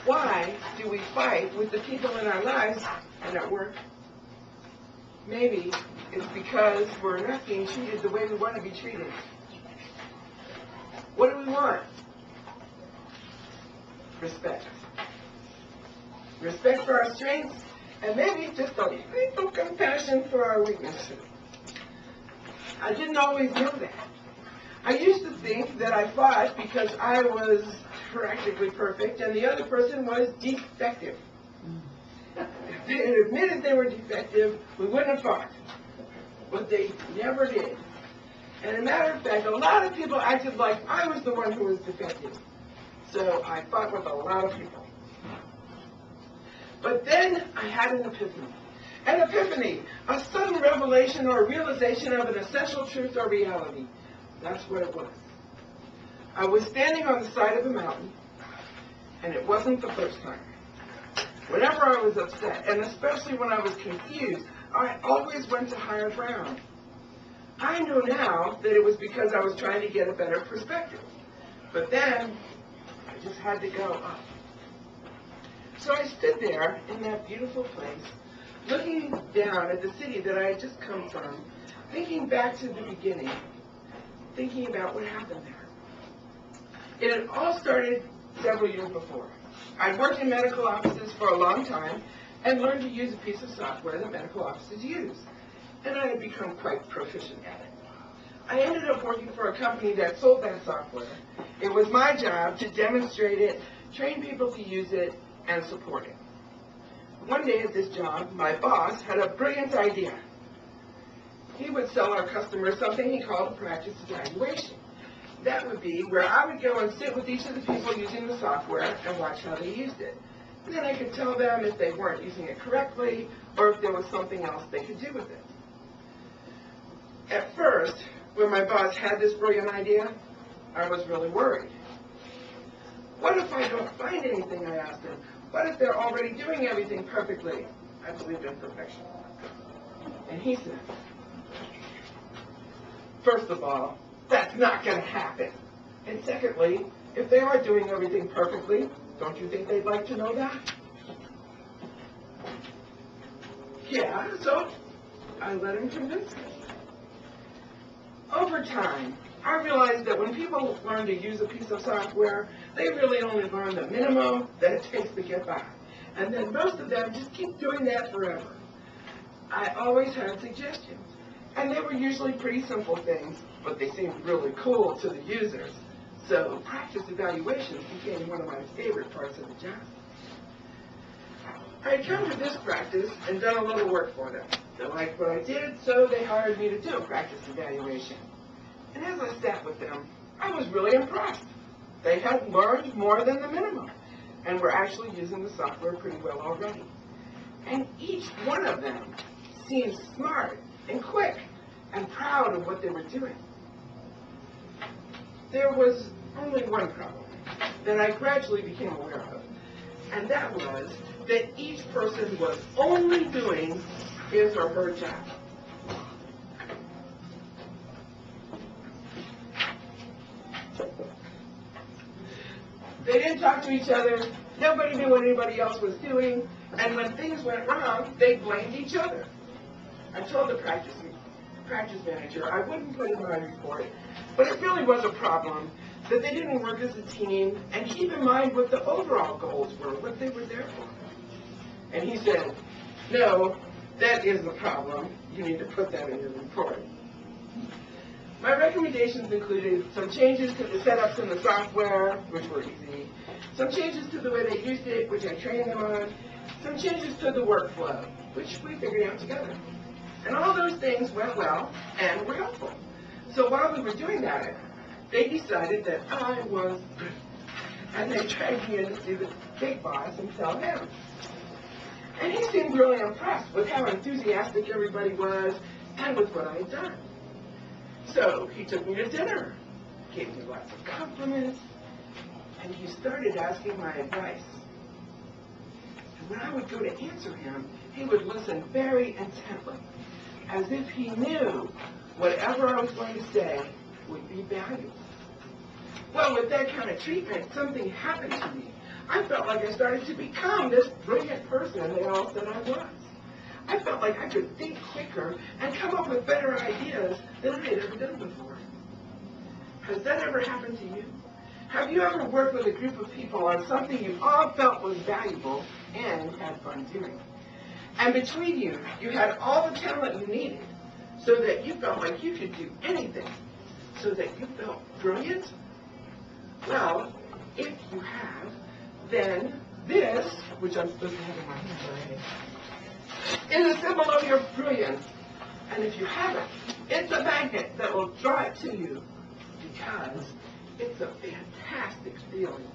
Why do we fight with the people in our lives and at work? Maybe it's because we're not being treated the way we want to be treated. What do we want? Respect. Respect for our strengths, and maybe just a little compassion for our weaknesses. I didn't always know that. I used to think that I fought because I was practically perfect and the other person was defective. If they had admitted they were defective, we wouldn't have fought. But they never did. And as a matter of fact, a lot of people acted like I was the one who was defective. So I fought with a lot of people. But then I had an epiphany. An epiphany, a sudden revelation or realization of an essential truth or reality. That's what it was. I was standing on the side of a mountain, and it wasn't the first time. Whenever I was upset, and especially when I was confused, I always went to higher ground. I know now that it was because I was trying to get a better perspective. But then, I just had to go up. So I stood there in that beautiful place, looking down at the city that I had just come from, thinking back to the beginning, thinking about what happened there. It had all started several years before. I'd worked in medical offices for a long time and learned to use a piece of software that medical offices use. And I had become quite proficient at it. I ended up working for a company that sold that software. It was my job to demonstrate it, train people to use it, and support it. One day at this job, my boss had a brilliant idea. He would sell our customers something he called a practice evaluation. That would be where I would go and sit with each of the people using the software and watch how they used it. And then I could tell them if they weren't using it correctly or if there was something else they could do with it. At first, when my boss had this brilliant idea, I was really worried. What if I don't find anything, I asked him? What if they're already doing everything perfectly? I believed in perfection. And he said, first of all, that's not going to happen. And secondly, if they are doing everything perfectly, don't you think they'd like to know that? Yeah, so I let him convince me. Over time, I realized that when people learn to use a piece of software, they really only learn the minimum that it takes to get by. And then most of them just keep doing that forever. I always had suggestions, and they were usually pretty simple things, but they seemed really cool to the users. So practice evaluations became one of my favorite parts of the job. I had come to this practice and done a little work for them. They liked what I did, so they hired me to do a practice evaluation. And as I sat with them, I was really impressed. They had learned more than the minimum and were actually using the software pretty well already. And each one of them seemed smart and quick and proud of what they were doing. There was only one problem that I gradually became aware of, and that was that each person was only doing his or her job. They didn't talk to each other, nobody knew what anybody else was doing, and when things went wrong, they blamed each other. I told the practice manager I wouldn't put in my report, but it really was a problem that they didn't work as a team and keep in mind what the overall goals were, what they were there for. And he said, no, that is the problem. You need to put that in your report. My recommendations included some changes to the setups in the software, which were easy, some changes to the way they used it, which I trained them on, some changes to the workflow, which we figured out together. And all those things went well and were helpful. So while we were doing that, they decided that I was good. And they dragged me in to see the big boss and tell him. And he seemed really impressed with how enthusiastic everybody was and with what I had done. So he took me to dinner, gave me lots of compliments, and he started asking my advice. And when I would go to answer him, he would listen very intently, as if he knew whatever I was going to say would be valuable. Well, with that kind of treatment, something happened to me. I felt like I started to become this brilliant person they all said I was. I felt like I could think quicker and come up with better ideas than I had ever done before. Has that ever happened to you? Have you ever worked with a group of people on something you all felt was valuable and had fun doing? And between you, you had all the talent you needed so that you felt like you could do anything, so that you felt brilliant? Well, if you have, then this, which I'm supposed to have in my hand already, is a symbol of your brilliance. And if you haven't, it's a magnet that will draw it to you because it's a fantastic feeling